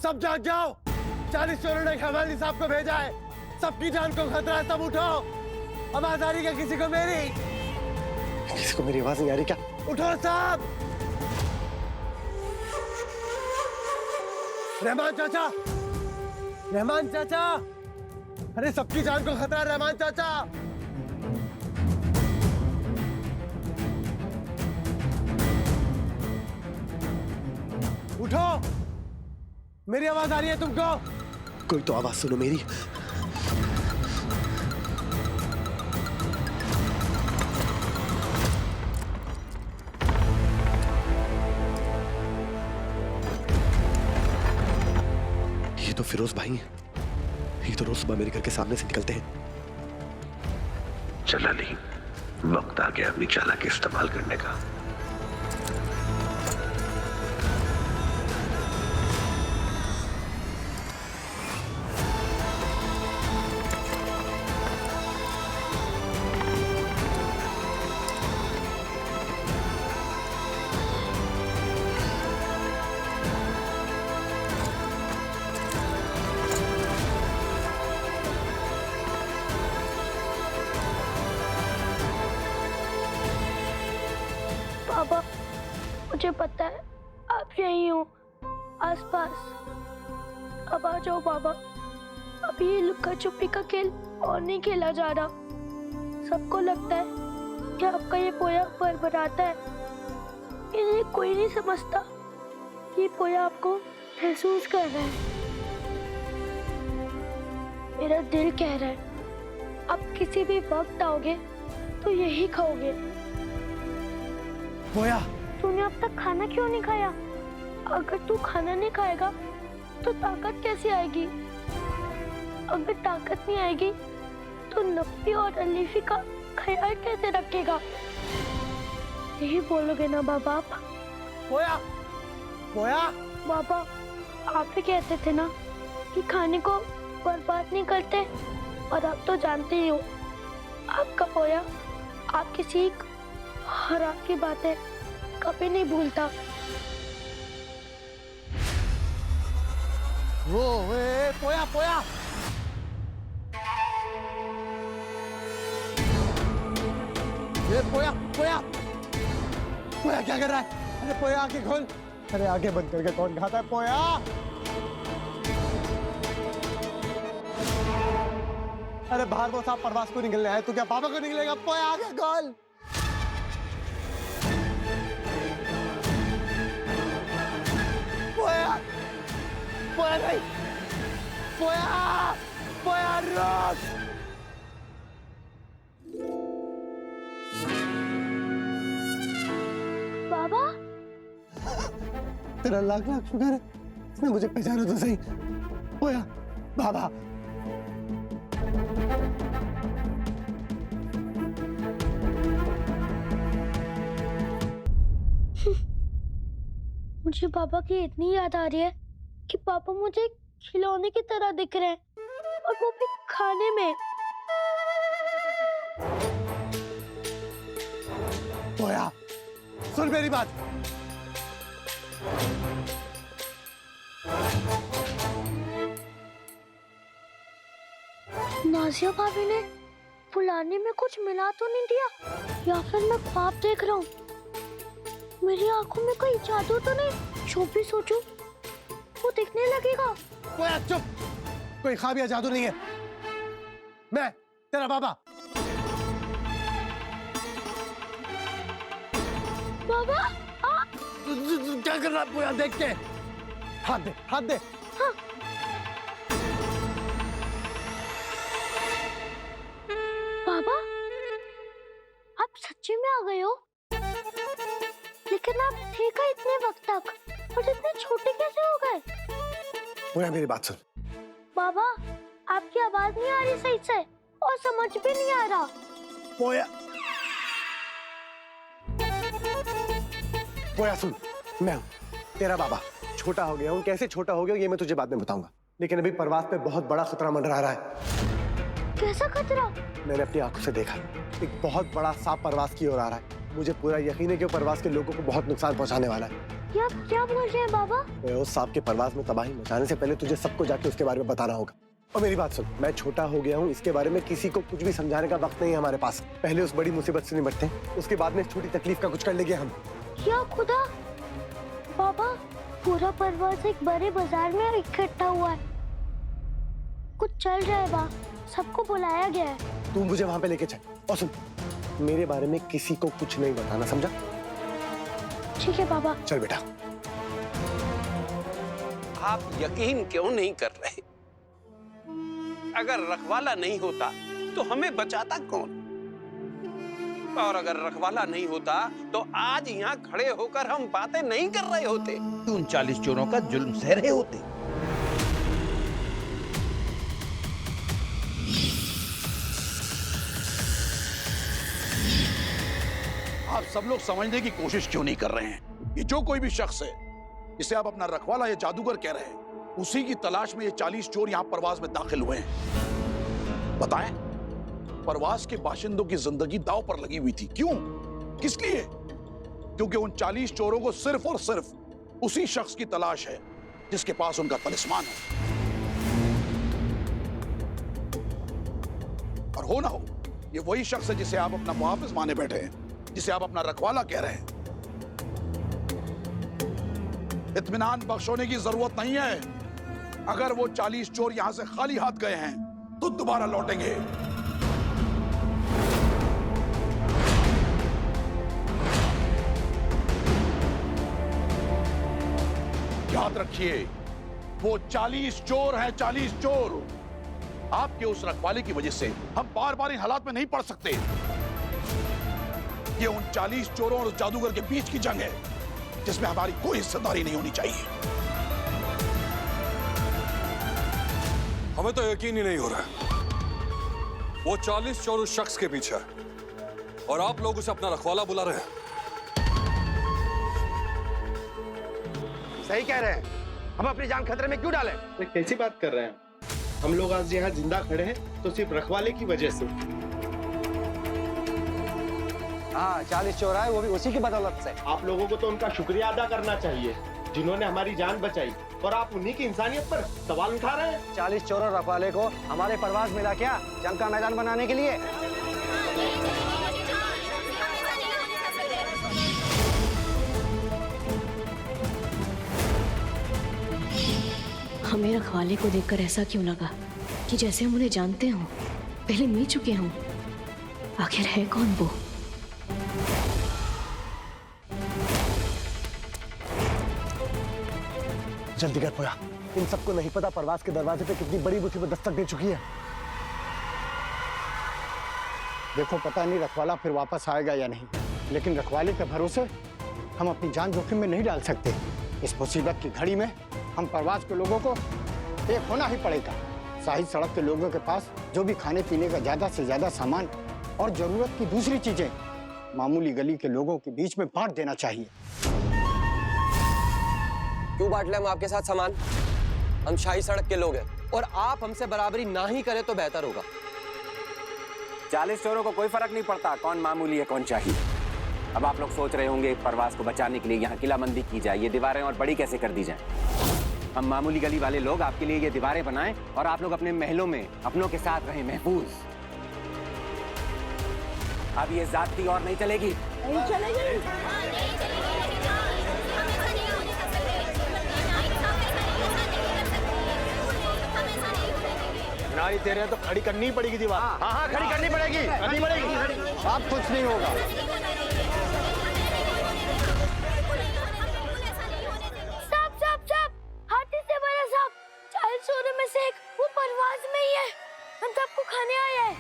सब जाग जाओ, 40 चोरों ने हमारे साहब को भेजा है, सबकी जान को खतरा है, सब उठो। आवाज आ रही क्या किसी को मेरी? किसी को मेरी आवाज नहीं आ रही क्या? उठो साहब। रहमान चाचा, रहमान चाचा, अरे सबकी जान को खतरा है रहमान चाचा। उठो, मेरी आवाज आ रही है तुमको? कोई तो आवाज सुनो मेरी। ये तो फिरोज भाई हैं। ये तो रोज सुबह मेरे घर के सामने से निकलते हैं। चला नहीं, वक्त आ गया अपनी चालाकी इस्तेमाल करने का। पापा, मुझे पता है आप यहीं हो, आसपास। अब आ जाओ पापा, अभी ये लुक्का छुपी का खेल और नहीं खेला जा रहा। सबको लगता है कि आपका ये पोया बरबराता है, इन्हें कोई नहीं समझता ये पोया आपको महसूस कर रहा है। मेरा दिल कह रहा है आप किसी भी वक्त आओगे तो यही खाओगे। पोया, तूने अब तक खाना क्यों नहीं खाया? अगर तू खाना नहीं खाएगा तो ताकत कैसे आएगी? अगर ताकत नहीं आएगी तो नफी और अलीफी का ख्याल कैसे रखेगा? यही बोलोगे ना बाबा आप? पोया, पोया। बाबा, आप ही कहते थे ना कि खाने को बर्बाद नहीं करते, और आप तो जानते ही हो आपका पोया आपकी सीख और आपकी बातें कभी नहीं भूलता। वो पोया, पोया। ये पोया, पोया, पोया क्या कर रहा है? अरे पोया आंखें खोल। अरे आंखें बंद करके कौन खाता है? पोया, अरे बाहर वो साहब परवास को निकलने आए, तू क्या पापा को निकलेगा? पोया आंखें खोल। पोया, पोया नहीं, पोया, पोया रोक। बाबा, तेरा लाख लाख शुक्र है, इसने मुझे पहचाना तो सही। पोया, बाबा। मुझे पापा की इतनी याद आ रही है कि पापा मुझे खिलौने की तरह दिख रहे हैं, और वो भी खाने में। पोया, सुन मेरी बात। नाजिया भाभी ने फुलाने में कुछ मिला तो नहीं दिया, या फिर मैं ख्वाब देख रहा हूँ? मेरी आंखों में कोई जादू तो नहीं? जो भी सोचूं वो दिखने लगेगा। पोया चुप, कोई ख्वाब या जादू नहीं है। मैं तेरा बाबा। बाबा, क्या कर रहा है पोया? देख के हाथ दे, हाथ दे। हाँ। बाबा, आप सच्ची में आ गए हो? लेकिन आप थे कहाँ इतने वक्त तक, और इतने छोटे कैसे हो गए? पोया मेरी बात सुन। बाबा, आपकी आवाज नहीं आ रही सही से, और समझ भी नहीं आ रहा। पोया, पोया सुन, मैं हूँ तेरा बाबा। छोटा हो गया हूँ, कैसे छोटा हो गया ये मैं तुझे बाद में बताऊंगा, लेकिन अभी परवास पे बहुत बड़ा खतरा मंडरा रहा है। कैसा खतरा? मैंने अपनी आंखों से देखा, एक बहुत बड़ा सांप परवास की ओर आ रहा है। मुझे पूरा यकीन है कि वो परवास के लोगों को बहुत नुकसान पहुंचाने वाला है। ये आप क्या बोल रहे हैं बाबा? उस सांप के परवास में तबाही मचाने से पहले तुझे सबको जाके उसके बारे में बताना होगा। और मेरी बात सुन, मैं छोटा हो गया हूँ, इसके बारे में किसी को कुछ भी समझाने का वक्त नहीं है हमारे पास। पहले उस बड़ी मुसीबत से निपटते हैं, उसके बाद में इस छोटी तकलीफ का कुछ कर लेंगे हम। या खुदा, बाबा पूरा परवास एक बड़े बाजार में इकट्ठा हुआ है, कुछ चल रहा है बा, सबको बुलाया गया है। तू मुझे वहां पे लेके चल, और सुन, मेरे बारे में किसी को कुछ नहीं बताना, समझा? ठीक है बाबा। चल बेटा। आप यकीन क्यों नहीं कर रहे? अगर रखवाला नहीं होता तो हमें बचाता कौन? और अगर रखवाला नहीं होता तो आज यहाँ खड़े होकर हम बातें नहीं कर रहे होते, उन 40 चोरों का जुल्म सह रहे होते। आप सब लोग समझने की कोशिश क्यों नहीं कर रहे हैं कि जो कोई भी शख्स है जिसे आप अपना रखवाला या जादूगर कह रहे हैं, उसी की तलाश में ये 40 चोर यहां परवास में दाखिल हुए हैं। बताएं, परवास के बाशिंदों की जिंदगी दांव पर लगी हुई थी। क्यों? किस लिए? क्योंकि उन 40 चोरों को सिर्फ और सिर्फ उसी शख्स की तलाश है जिसके पास उनका तलिस्मान है। और हो ना हो, ये वही शख्स है जिसे आप अपना मुहाफिज माने बैठे हैं, जिसे आप अपना रखवाला कह रहे हैं। इत्मीनान बख्शोने की जरूरत नहीं है। अगर वो 40 चोर यहां से खाली हाथ गए हैं तो दोबारा लौटेंगे। याद रखिए, वो 40 चोर हैं, 40 चोर। आपके उस रखवाले की वजह से हम बार बार इन हालात में नहीं पड़ सकते। ये उन 40 चोरों और जादूगर के बीच की जंग है जिसमें हमारी कोई हिस्सेदारी नहीं होनी चाहिए। हमें तो यकीन ही नहीं हो रहा है। वो 40 चोर उस शख्स के पीछे है और आप लोग उसे अपना रखवाला बुला रहे हैं। सही कह रहे हैं, हम अपनी जान खतरे में क्यों डालें? तो कैसी बात कर रहे हैं? हम लोग आज यहाँ जिंदा खड़े हैं तो सिर्फ रखवाले की वजह से। हाँ, 40 चोर आए, वो भी उसी की बदौलत से। आप लोगों को तो उनका शुक्रिया अदा करना चाहिए जिन्होंने हमारी जान बचाई, और आप उन्हीं की इंसानियत पर सवाल उठा रहे हैं। 40 चोरों रखवाले को हमारे परवास मिला क्या जंग का मैदान बनाने के लिए? हमें रखवाले को देखकर ऐसा क्यों लगा कि जैसे हम उन्हें जानते हों, पहले मिल चुके हों। आखिर है कौन वो? जल्दी कर पोया, इन सबको नहीं पता परवास के दरवाजे पे कितनी बड़ी मुसीबत दस्तक दे चुकी है। देखो, पता नहीं रखवाला फिर वापस आएगा या नहीं, लेकिन रखवाले के भरोसे हम अपनी जान जोखिम में नहीं डाल सकते। इस मुसीबत की घड़ी में हम परवास के लोगों को एक होना ही पड़ेगा। साहिल सड़क के लोगों के पास जो भी खाने पीने का ज्यादा से ज्यादा सामान और जरूरत की दूसरी चीजें मामूली गली के लोगों के बीच में बांट देना चाहिए। क्यों बांट ले हम आपके साथ सामान? हम शाही सड़क के लोग हैं और आप हमसे बराबरी ना ही करें तो बेहतर होगा। 40 चोरों को कोई फर्क नहीं पड़ता कौन मामूली है कौन चाहिए। अब आप लोग सोच रहे होंगे परवास को बचाने के लिए यहाँ किलाबंदी की जाए, ये दीवारें और बड़ी कैसे कर दी जाए। हम मामूली गली वाले लोग आपके लिए ये दीवारें बनाएं और आप लोग अपने महलों में अपनों के साथ रहें महफूज। अब ये ज्यादती और नहीं चलेगी। नहीं चलेगी। नारी तेरे हैं तो खड़ी करनी ही पड़ेगी दीवार। हाँ हाँ, खड़ी करनी पड़ेगी, करनी पड़ेगी। अब कुछ नहीं होगा। साहब साहब साहब, हाथी से बड़ा साहब, 40 चोरों में से एक वो परवास में ही है, हम सबको खाने आया है।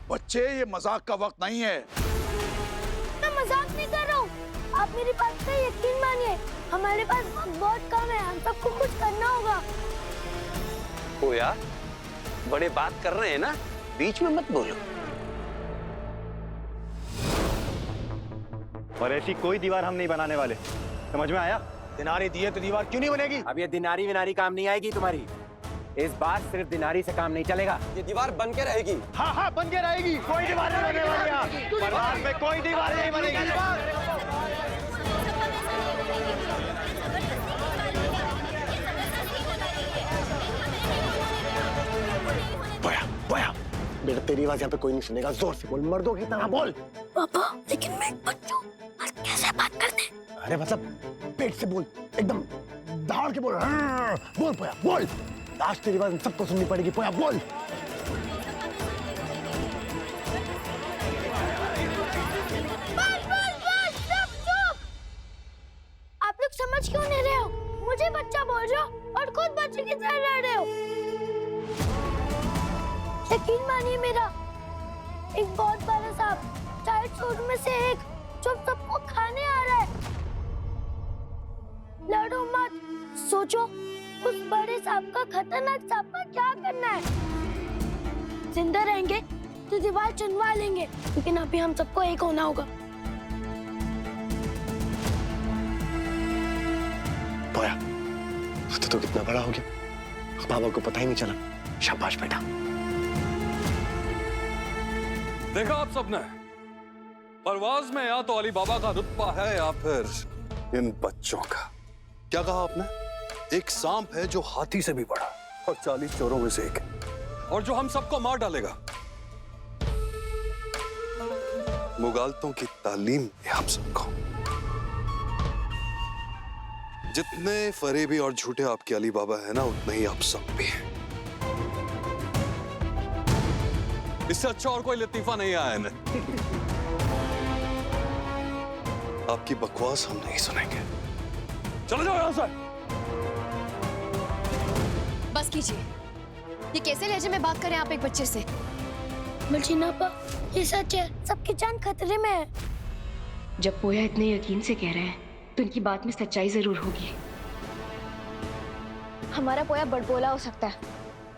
बच्चे, ये मजाक का वक्त नहीं है। मैं मजाक नहीं कर रहा हूँ, आप मेरी बात का यकीन मानिए, हमारे पास वक्त बहुत कम है, हम सबको कुछ करना होगा। पोया, बड़े बात कर रहे हैं ना, बीच में मत बोलो। और ऐसी कोई दीवार हम नहीं बनाने वाले, समझ में आया? दिनारी दिए तो दीवार क्यों नहीं बनेगी? अब ये दिनारी विनारी काम नहीं आएगी तुम्हारी। इस बार सिर्फ दिनारी से काम नहीं चलेगा। ये दीवार बन के रहेगी। हाँ हाँ, बन के रहेगी। कोई दीवार नहीं बनने वाली यहाँ। परवास में कोई दीवार नहीं बनेगी। तेरी आवाज यहाँ पे कोई नहीं सुनेगा, जोर से बोल, मर्दों की तरह बोल। पापा लेकिन मैं एक बच्चा हूँ, कैसे बात करते? अरे मतलब पेट से बोल, एकदम दहाड़ के बोल। बोल पोया बोल, आज तेरी आवाज सबको सुननी पड़ेगी। पोया बोल। आप लोग समझ क्यों नहीं रहे हो? मुझे बच्चा बोल रहे हो और खुद बच्चे की तरह लड़ रहे हो। यकीन मानिए मेरा, एक बहुत बड़ा सांप चाइल्ड सूट में से एक जो सबको खाने आ रहा है। लड़ो मत, सोचो उस बड़े सांप का खतरनाक सांप का क्या करना है। जिंदा रहेंगे तो दीवार चुनवा लेंगे, लेकिन अभी हम सबको एक होना होगा। पोया तो कितना बड़ा हो गया, बाबा को पता ही नहीं चला। शाबाश बेटा। देखा आप सबने, परवाज में या तो अली बाबा का रुतबा है या फिर इन बच्चों का। क्या कहा आपने? एक सांप है जो हाथी से भी बड़ा और 40 चोरों में से एक है, और जो हम सबको मार डालेगा। मुगालतों की तालीम है आप सबको। जितने फरेबी और झूठे आपके अली बाबा है ना, उतने ही आप सब भी हैं। इससे अच्छा और कोई लतीफा नहीं आया है। आपकी बकवास हम नहीं सुनेंगे। चलो जाओ यहां से। बस कीजिए, ये कैसे लहजे में बात करें आप एक बच्चे से? मर्जीना पा, ये सच है, सबकी जान खतरे में है। जब पोया इतने यकीन से कह रहे हैं तो इनकी बात में सच्चाई जरूर होगी। हमारा पोया बड़बोला हो सकता है,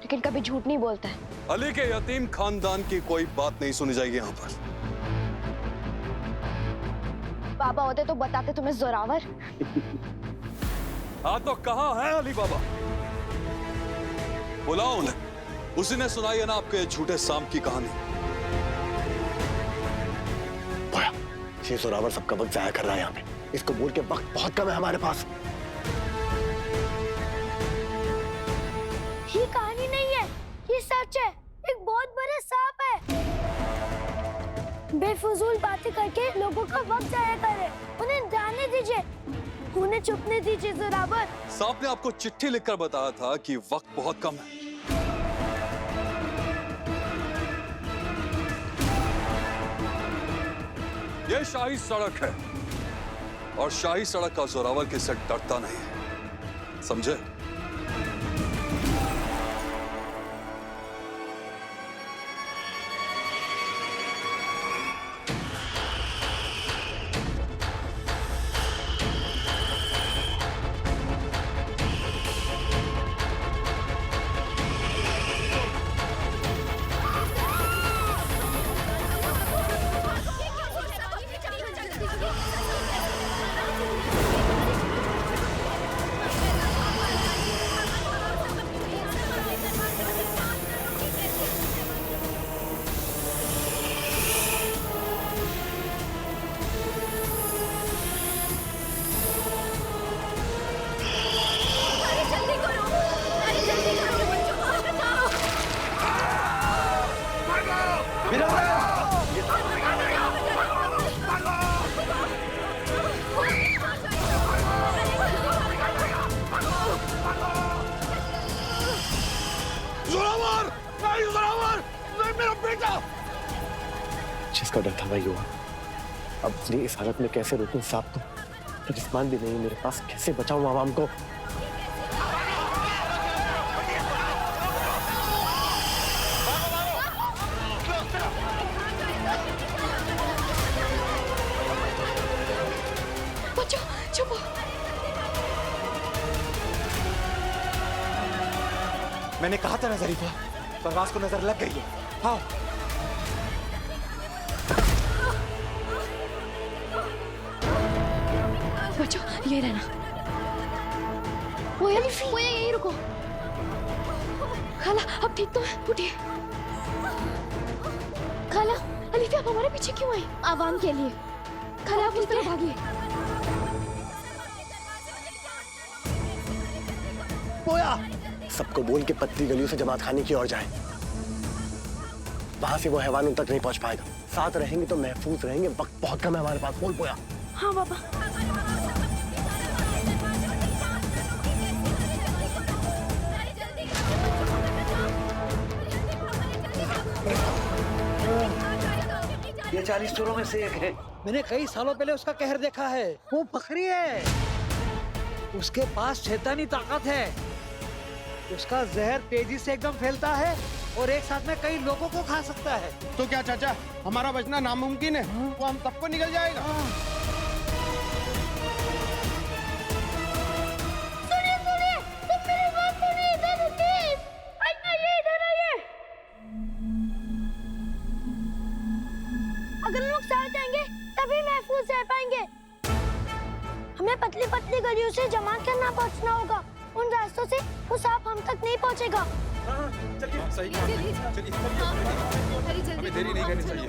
लेकिन कभी झूठ नहीं बोलता है। अली के यतीम खानदान की कोई बात नहीं सुनी जाएगी यहाँ पर। बाबा होते तो बताते तुम्हें जोरावर। हाँ तो कहाँ है अली बाबा? बुलाओ उन्हें, उसी ने सुनाई है ना आपके झूठे सांप की कहानी। पोया ये जोरावर सबका वक्त जाया कर रहा है यहाँ पे। इसको बोल के वक्त बहुत कम है हमारे पास। ये कहानी नहीं है, ये सच है। एक बहुत बड़ा सांप है। बेफजूल बातें करके लोगों का वक्त जाया करे, उन्हें जाने दीजिए, उन्हें चुपने दीजिए। जोरावर सांप ने आपको चिट्ठी लिखकर बताया था कि वक्त बहुत कम है। यह शाही सड़क है और शाही सड़क का जोरावर किससे डरता नहीं है, समझे? जिसका डर था वही हुआ। अब अपनी इस हालत में कैसे रोकूं सांप को? तर्जुमान भी नहीं मेरे पास, कैसे बचाऊं आवाम को? बच्चों चुप हो। मैंने कहा था ना जरीफा, परवाज को नजर लग गई है। हाँ बच्चों ये रहना। वो यहीं रुको। खाला अब ठीक तो है? उठिए। खाला अलीफिया आप हमारे पीछे क्यों आई? आवाम के लिए। खाला आप उस तरफ भागिए। पोया सबको बोल के पतली गलियों से जमात खाने की ओर जाए। वहां से वो हैवानों तक नहीं पहुंच पाएगा। साथ रहेंगे तो महफूज रहेंगे। वक्त बहुत कम है हमारे पास। बोल पोया। हाँ बाबा। ये 40 चोरों में से एक है। मैंने कई सालों पहले उसका कहर देखा है। वो बकरी है। उसके पास शैतानी ताकत है। उसका जहर तेजी से एकदम फैलता है और एक साथ में कई लोगों को खा सकता है। तो क्या चाचा, हमारा बचना नामुमकिन है? वो हम सबको निकल जाएगा। सुनिए सुनिए, तुम मेरी बात सुनिए। इधर रुकिए। आइए इधर आइए। अगर हम लोग साथ जाएंगे तभी महफूज रह पाएंगे। हमें पतली पतली गलियों से जमात करना पहुंचना होगा। उन रास्तों से वो सांप हम तक नहीं पहुंचेगा। चलिए सही कहा। चलिए हमें देरी नहीं करनी चाहिए।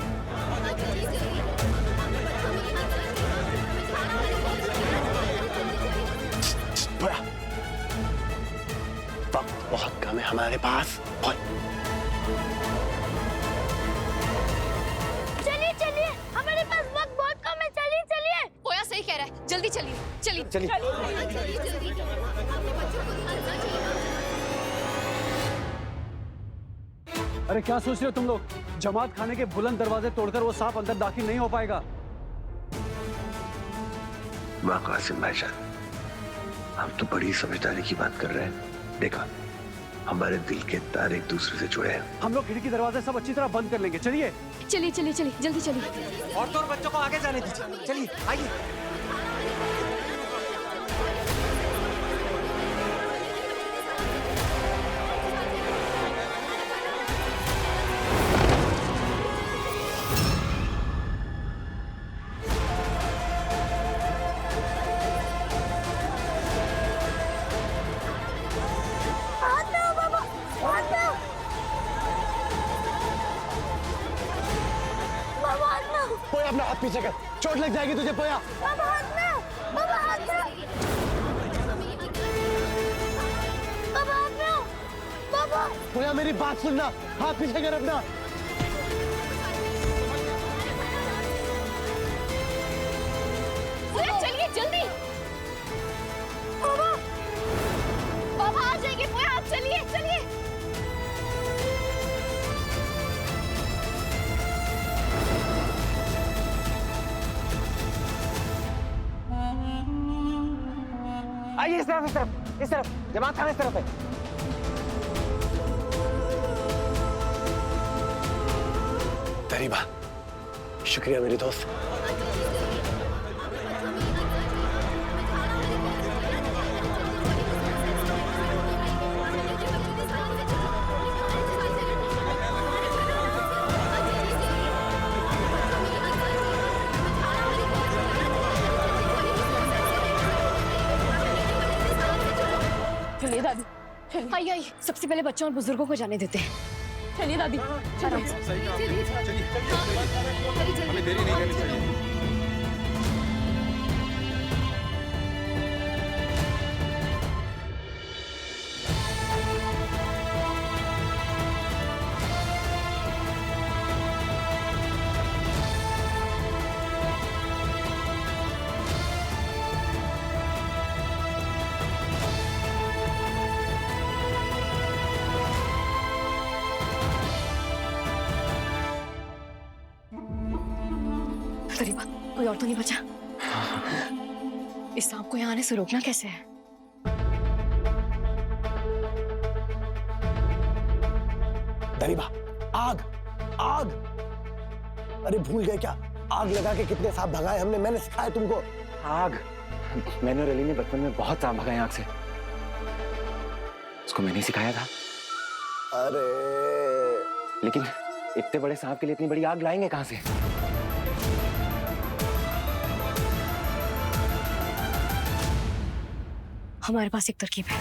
वक्त बहुत कम है हमारे पास। चलिए चलिए, हमारे पास वक्त बहुत कम है। चलिए चलिए। पोया सही कह रहा है, जल्दी चलिए चलिए चलिए। अरे क्या सोच रहे हो तुम लोग? जमात खाने के बुलंद दरवाजे तोड़कर वो सांप अंदर दाखिल नहीं हो पाएगा। वाह कासिम भाईजान, हम तो बड़ी समझदारी की बात कर रहे हैं। देखा, हमारे दिल के तार एक दूसरे से जुड़े हैं। हम लोग खिड़की दरवाजे सब अच्छी तरह बंद कर लेंगे। चलिए चलिए चलिए चलिए, जल्दी चलिए। औरतों और बच्चों को आगे जाने दीजिए। चलिए आइए। पोया अपना हाथ पीछे कर, चोट लग जाएगी तुझे। पोया बाबा हाथ में, बाबा हाथ में, बाबा हाथ में, बाबा। पोया मेरी बात सुनना, हाथ पीछे कर अपना। चलिए जल्दी। बाबा बाबा आ जाएंगे। पोया आप चलिए चलिए। आइए इस तरफ इस तरफ जमात खाना इस तरफ है। तरीबा, शुक्रिया मेरे दोस्त। चलिए दादी, आइए आइए। सबसे पहले बच्चों और बुजुर्गों को जाने देते हैं। चलिए दादी, आराम से। चलिए हमें देरी नहीं करनी चाहिए। तरीबा, कोई और तो नहीं बचा? इस सांप को यहाँ आने से रोकना कैसे है? तरीबा, आग आग। अरे भूल गए क्या? आग लगा के कितने सांप भगाए हमने। मैंने सिखाया तुमको। आग? मैंने और अली ने बचपन में बहुत सांप भगाए आग से। उसको मैंने सिखाया था। अरे लेकिन इतने बड़े सांप के लिए इतनी बड़ी आग लाएंगे कहां से? हमारे पास एक तरकीब है।